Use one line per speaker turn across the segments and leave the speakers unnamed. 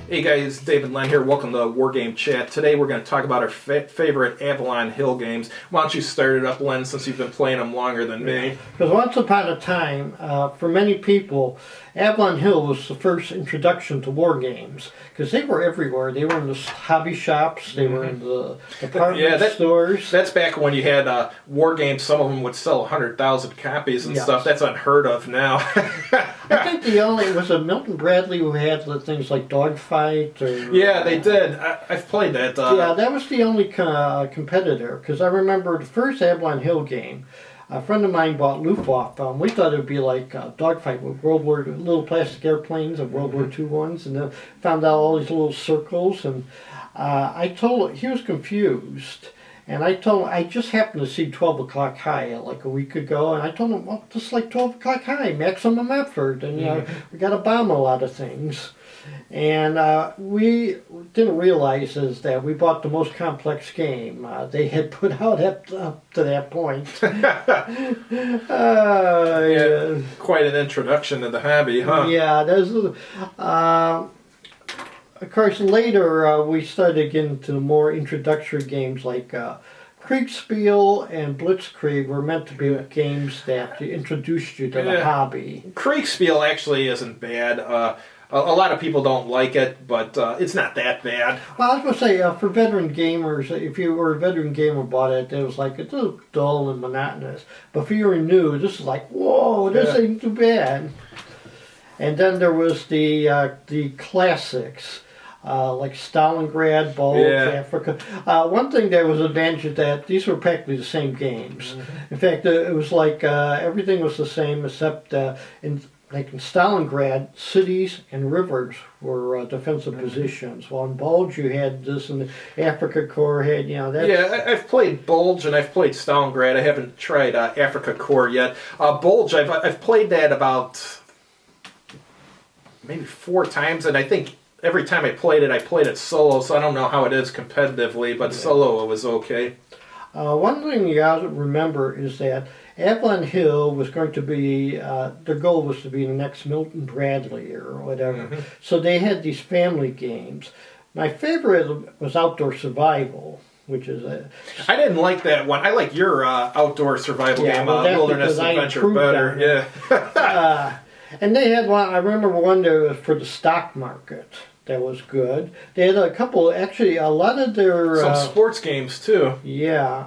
Hey guys, David Len here. Welcome to Wargame Chat. Today we're going to talk about our favorite Avalon Hill games. Why don't you start it up, Len, since you've been playing them longer than me?
Because once upon a time, for many people, Avalon Hill was the first introduction to war games. Because they were everywhere. They were in the hobby shops. They were in the department stores.
That's back when you had war games. Some of them would sell 100,000 copies and stuff. That's unheard of now.
I think it was Milton Bradley who had the things like Dogfight.
Yeah, they did. I've played that.
Yeah, that was the only competitor. Because I remember the first Avalon Hill game. A friend of mine bought Luftwaffe. We thought it would be like Dogfight with little plastic airplanes of World War II ones, and then found out all these little circles. And I told him, he was confused. And I told him, I just happened to see 12 o'clock high like a week ago, and I told him, well, just like 12 o'clock high, maximum effort, and we got to bomb a lot of things. And we didn't realize is that we bought the most complex game they had put out up to that point.
Yeah, quite an introduction to the hobby, huh?
Yeah, of course, later we started getting into more introductory games like Kriegspiel and Blitzkrieg were meant to be games that introduced you to the hobby.
Kriegspiel actually isn't bad. A lot of people don't like it, but it's not that bad.
Well, I was going to say, for veteran gamers, if you were a veteran gamer bought it, it was like, it's a little dull and monotonous. But if you were new, this is like, whoa, this ain't too bad. And then there was the classics. Like Stalingrad, Bulge, Africa. One thing that was advantage of that, these were practically the same games. In fact, it was like everything was the same except in Stalingrad, cities and rivers were defensive positions. While in Bulge, you had this, and the Africa Corps had,
Yeah, I've played Bulge and I've played Stalingrad. I haven't tried Africa Corps yet. Bulge, I've played that about maybe 4 times, and I think every time I played it solo, so I don't know how it is competitively, but solo it was okay.
One thing you got to remember is that Avalon Hill was going to be, their goal was to be the next Milton Bradley or whatever. So they had these family games. My favorite was Outdoor Survival, which is
I didn't like that one. I like your outdoor survival game, Wilderness Adventure, better. Yeah.
And they had one, I remember one that was for the stock market. That was good. They had a couple, actually, a lot of their...
Some sports games, too.
Yeah.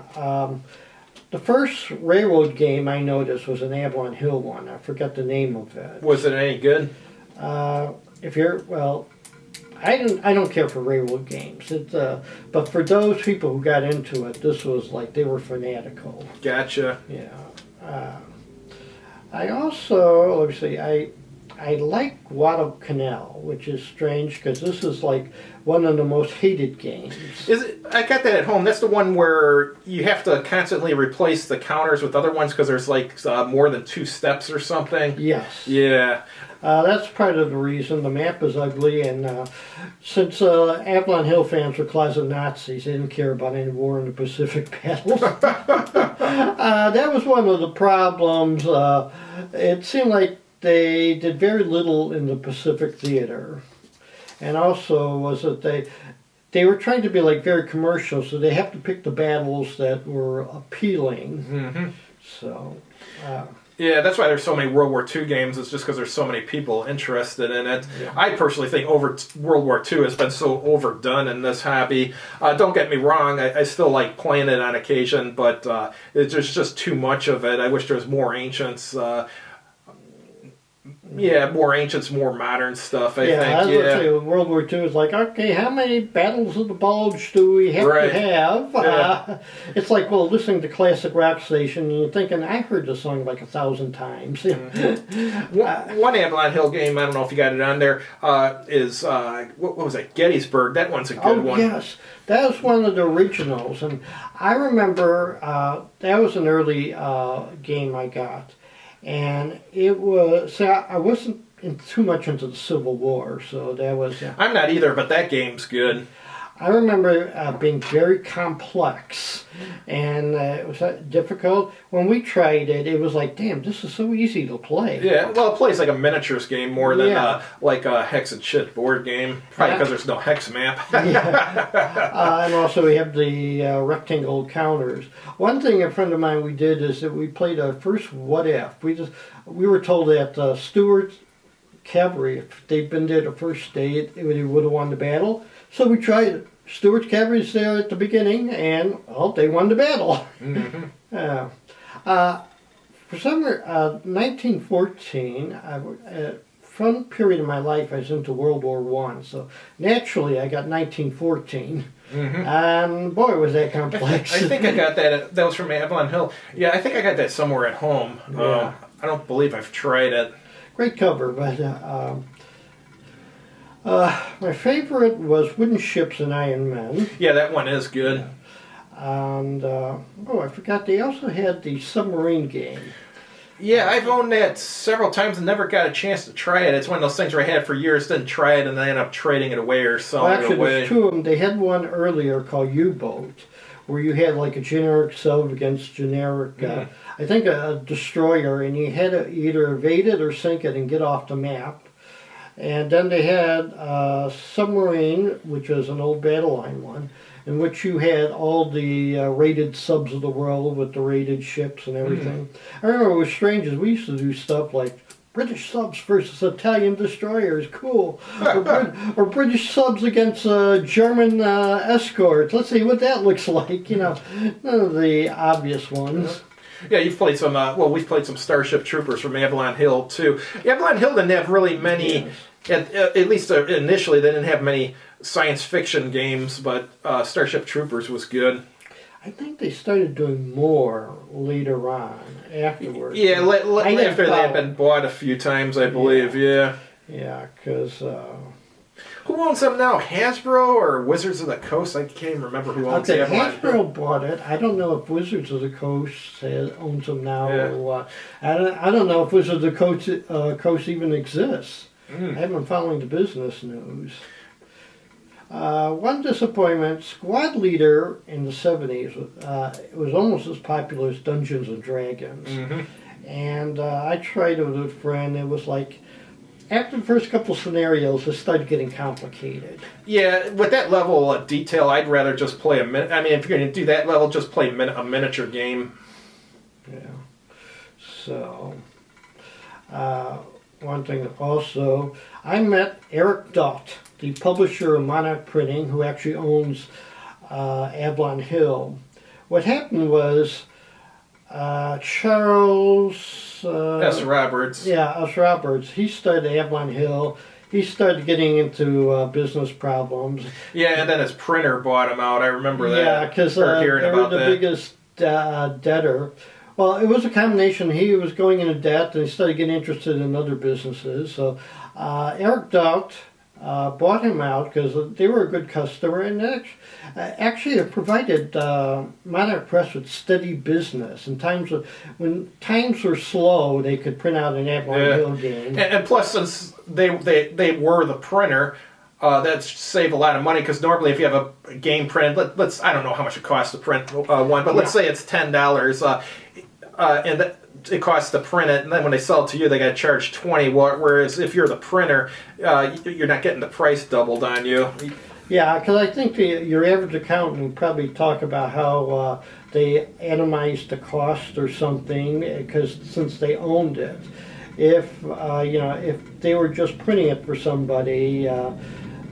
The first railroad game I noticed was an Avalon Hill one. I forgot the name of it.
Was it any good?
I don't care for railroad games. But for those people who got into it, this was like, they were fanatical.
Gotcha.
Yeah. I also, let me see, I like Guadalcanal, which is strange because this is like one of the most hated games.
Is it? I got that at home. That's the one where you have to constantly replace the counters with other ones because there's like more than 2 steps or something.
Yes.
Yeah.
That's part of the reason. The map is ugly, and since Avalon Hill fans were closet Nazis, they didn't care about any war in the Pacific battles. That was one of the problems. It seemed like they did very little in the Pacific theater. And also was that they were trying to be like very commercial, so they have to pick the battles that were appealing. So...
yeah, that's why there's so many World War II games. It's just because there's so many people interested in it. Yeah. I personally think World War II has been so overdone in this hobby. Don't get me wrong, I still like playing it on occasion, but there's just too much of it. I wish there was more ancients. More ancients, more modern stuff, I think.
World War II is like, okay, how many battles of the Bulge do we have to have? Yeah. It's like, well, listening to classic rock station, and you're thinking, I heard this song like 1,000 times.
One Avalon Hill game, I don't know if you got it on there, is, what was it, Gettysburg. That one's a good one.
Yes. That was one of the originals, and I remember that was an early game I got. And it was, I wasn't too much into the Civil War, so that was...
I'm not either, but that game's good.
I remember being very complex, and it was difficult. When we tried it, it was like, damn, this is so easy to play.
Yeah, well, it plays like a miniatures game more than
Yeah.
like a hex and shit board game. Probably because there's no hex map.
Yeah. And also we have the rectangle counters. One thing a friend of mine we did is that we played our first What If. We were told that Stuart Cavalry, if they'd been there the first day, they would have won the battle. So we tried it. Stuart's Cavalry's there at the beginning, and they won the battle.
Mm-hmm.
For some reason, 1914, from period of my life, I was into World War One. So naturally, I got 1914.
Mm-hmm.
And boy, was that complex.
I think I got that. That was from Avalon Hill. Yeah, I think I got that somewhere at home.
Yeah.
I don't believe I've tried it.
Great cover, but my favorite was Wooden Ships and Iron Men.
Yeah, that one is good.
And, I forgot, they also had the Submarine Game.
Yeah, I've owned that several times and never got a chance to try it. It's one of those things where I had it for years, didn't try it, and then I ended up trading it away or selling it away.
There's two of them. They had one earlier called U-Boat, where you had like a generic sub against generic, I think a destroyer, and you had to either evade it or sink it and get off the map. And then they had Submarine, which was an old battle line one, in which you had all the rated subs of the world with the rated ships and everything. I remember it was strange as we used to do stuff like British subs versus Italian destroyers, cool. Or British subs against German escorts. Let's see what that looks like. None of the obvious ones.
Yeah, you've played some, we've played some Starship Troopers from Avalon Hill, too. Avalon Hill didn't have really many, at least initially, they didn't have many science fiction games, but Starship Troopers was good.
I think they started doing more later on, afterwards.
Yeah, after they had been bought a few times, I believe, yeah.
Yeah, because...
who owns them now? Hasbro or Wizards of the Coast? I can't even remember who owns them.
Hasbro bought it. I don't know if Wizards of the Coast owns them now or what. I don't know if Wizards of the Coast even exists. I haven't been following the business news. One disappointment, Squad Leader in the 70s, it was almost as popular as Dungeons and Dragons. And I tried it with a friend. It was like, after the first couple scenarios, it started getting complicated.
Yeah, with that level of detail, I'd rather just play if you're going to do that level, just play a miniature game.
Yeah. So, one thing also, I met Eric Dott, the publisher of Monarch Printing, who actually owns Avalon Hill. What happened was Charles...
S. Roberts.
Yeah, S. Roberts. He started Avalon Hill. He started getting into business problems.
Yeah, and then his printer bought him out. I remember that.
Yeah, because they were the biggest debtor. Well, it was a combination. He was going into debt, and he started getting interested in other businesses. So Eric Dott bought him out because they were a good customer, and actually it provided Monarch Press with steady business. And when times were slow, they could print out an Avalon Hill game.
And plus, since they were the printer, that saved a lot of money, because normally if you have a game printed, I don't know how much it costs to print one, but let's say it's $10, and it costs to print it, and then when they sell it to you, they got to charge $20. Whereas if you're the printer, you're not getting the price doubled on you.
Yeah, because I think your average accountant would probably talk about how they atomized the cost or something, because since they owned it, if they were just printing it for somebody,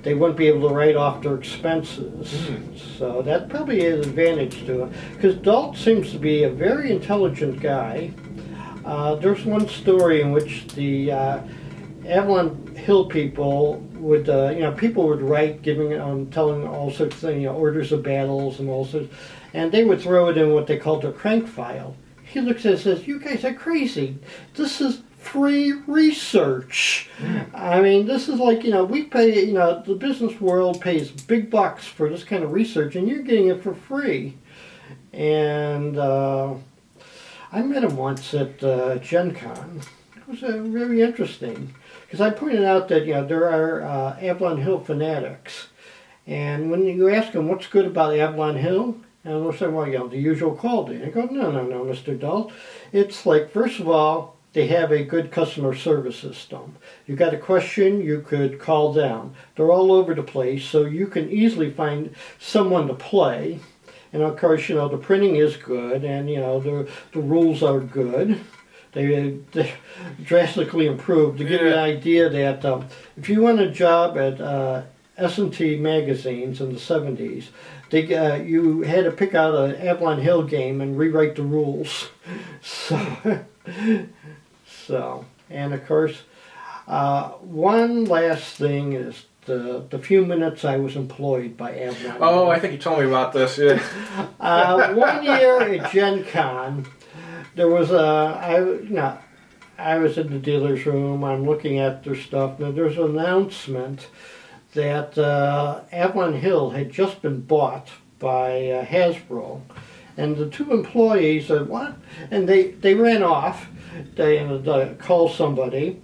they wouldn't be able to write off their expenses. So that probably is an advantage to it. Because Dalt seems to be a very intelligent guy. There's one story in which the Avalon Hill people would, people would write, telling all sorts of things, orders of battles and all sorts, and they would throw it in what they called a crank file. He looks at it and says, "You guys are crazy. This is free research." I mean, this is like, we pay, the business world pays big bucks for this kind of research, and you're getting it for free. And I met him once at Gen Con. It was very interesting, because I pointed out that, there are Avalon Hill fanatics, And when you ask them what's good about Avalon Hill, and they'll say, well, the usual quality. I go, no, Mr. Dahl. It's like, first of all, they have a good customer service system. You got a question, you could call them. They're all over the place, so you can easily find someone to play. And of course, the printing is good, and the rules are good. They drastically improved. To give you an idea that if you want a job at S&T magazines in the 70s, you had to pick out an Avalon Hill game and rewrite the rules. So, and of course, one last thing is the few minutes I was employed by Avalon.
Oh, I think you told me about this. Yeah.
1 year at Gen Con, there was I was in the dealer's room. I'm looking at their stuff. Now there's an announcement that Avalon Hill had just been bought by Hasbro, and the two employees said, "What?" And they ran off. They called somebody.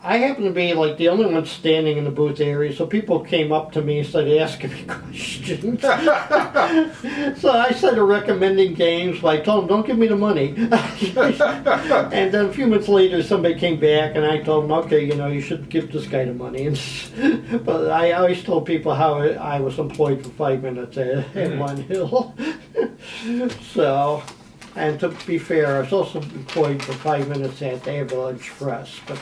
I happened to be like the only one standing in the booth area, so people came up to me and started asking me questions. So I started recommending games. I told them, "Don't give me the money." And then a few minutes later, somebody came back, and I told them, "Okay, you should give this guy the money." But I always told people how I was employed for 5 minutes at One Hill. So. And to be fair, I was also employed for 5 minutes at the Avalon Press, but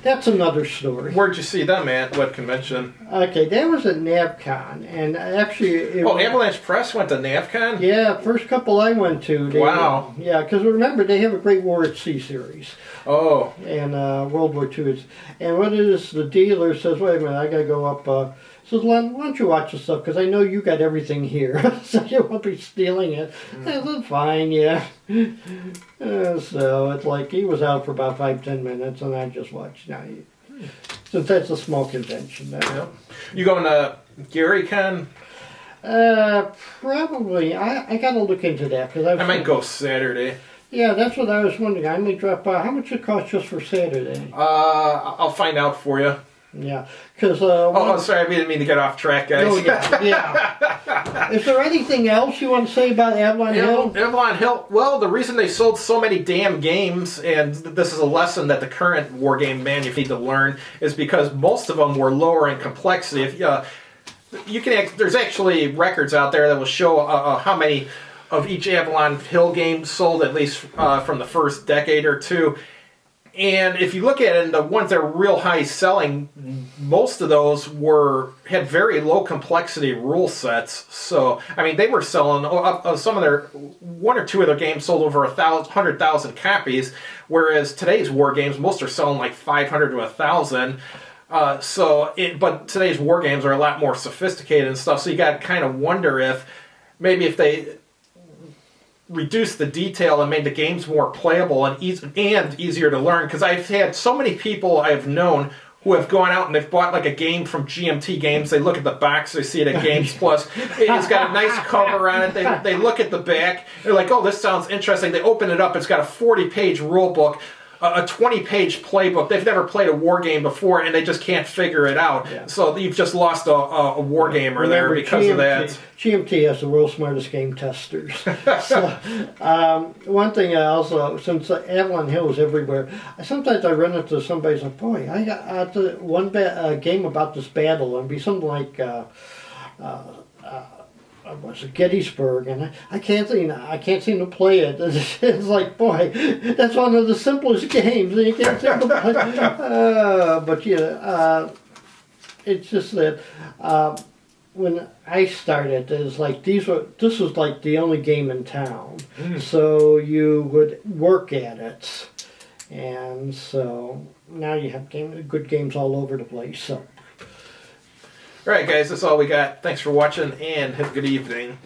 that's another story.
Where'd you see them at? What convention?
Okay, that was at NavCon, and actually...
Avalanche Press went to NavCon?
Yeah, first couple I went to.
Wow.
Yeah, because remember, they have a Great War at Sea series.
Oh.
And World War II. And what it is, the dealer says, wait a minute, I got to go up... says, Len, why don't you watch the stuff? Because I know you got everything here. So you won't be stealing it. I said, fine, yeah. So it's like he was out for about 5-10 minutes, and I just watched. Now, since that's a small convention.
You going to GaryCon?
Probably. I got to look into that. Cause
I might go Saturday.
Yeah, that's what I was wondering. I may drop by. How much it cost just for Saturday?
I'll find out for you.
Yeah, because...
sorry, I didn't mean to get off track, guys.
Oh, yeah. Is there anything else you want to say about Avalon Hill?
Avalon Hill, well, the reason they sold so many damn games, and this is a lesson that the current war game manufacturers need to learn, is because most of them were lower in complexity. If there's actually records out there that will show how many of each Avalon Hill game sold, at least from the first decade or two. And if you look at it, and the ones that are real high selling, most of those had very low complexity rule sets. So, I mean, they were selling some of their 1 or 2 of their games sold over 100,000 copies, whereas today's war games, most are selling like 500 to 1,000. But today's war games are a lot more sophisticated and stuff. So you got to kind of wonder if they reduced the detail and made the games more playable and easier to learn. Because I've had so many people I've known who have gone out and they've bought like a game from GMT Games. They look at the box, they see it at Games Plus. It's got a nice cover on it. They look at the back. They're like, oh, this sounds interesting. They open it up. It's got a 40-page rule book, a 20-page playbook. They've never played a war game before, and they just can't figure it out. Yeah. So you've just lost a war gamer there because of that.
GMT has the world's smartest game testers. So, one thing also, since Avalon Hill is everywhere, sometimes I run into somebody's like, boy, I got one game about this battle, and be something like was it Gettysburg, and I can't seem to play it. It's like, boy, that's one of the simplest games, and you can't seem to play. But yeah, it's just that when I started, it was like this was like the only game in town, so you would work at it, and so now you have good games all over the place. So.
All right, guys, that's all we got. Thanks for watching, and have a good evening.